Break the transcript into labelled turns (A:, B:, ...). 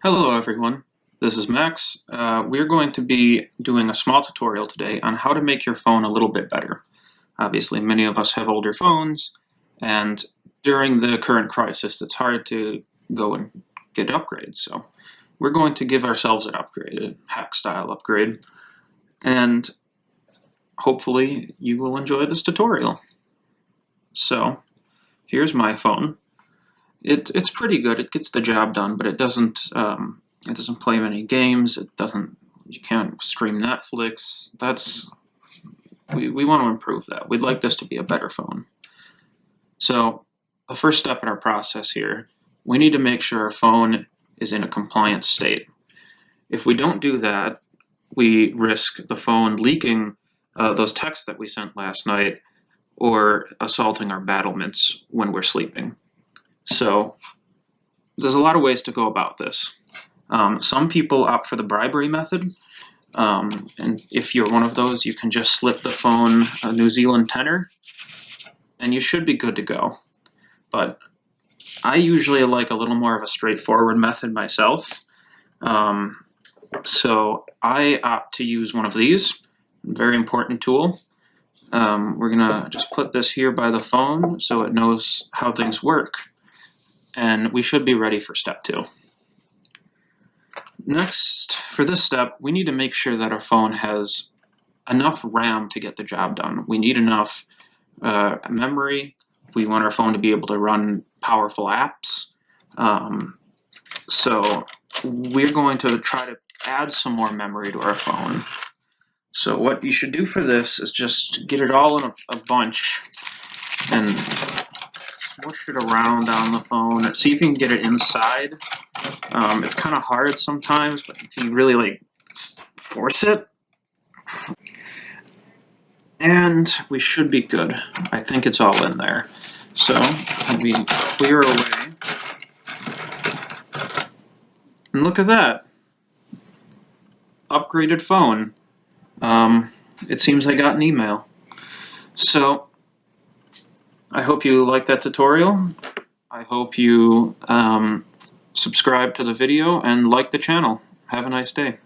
A: Hello everyone, this is Max. We're going to be doing a small tutorial today on how to make your phone a little bit better. Obviously, many of us have older phones, and during the current crisis, it's hard to go and get upgrades. So we're going to give ourselves an upgrade, a hack-style upgrade, and hopefully you will enjoy this tutorial. So here's my phone. It's pretty good. It gets the job done, but it doesn't play many games. You can't stream Netflix. We want to improve that. We'd like this to be a better phone. So the first step in our process here, we need to make sure our phone is in a compliant state. If we don't do that, we risk the phone leaking those texts that we sent last night or assaulting our battlements when we're sleeping. So there's a lot of ways to go about this. Some people opt for the bribery method, and if you're one of those, you can just slip the phone a New Zealand tenner, and you should be good to go. But I usually like a little more of a straightforward method myself, so I opt to use one of these. Very important tool. We're gonna just put this here by the phone so it knows how things work. And we should be ready for step 2. Next, for this step, we need to make sure that our phone has enough RAM to get the job done. We need enough memory. We want our phone to be able to run powerful apps. So we're going to try to add some more memory to our phone. So what you should do for this is just get it all in a bunch and smush it around on the phone. See if you can get it inside. It's kind of hard sometimes, but if you really force it, and we should be good. I think it's all in there. So let me clear away. And look at that. Upgraded phone. It seems I got an email. So I hope you liked that tutorial. I hope you subscribe to the video and like the channel. Have a nice day.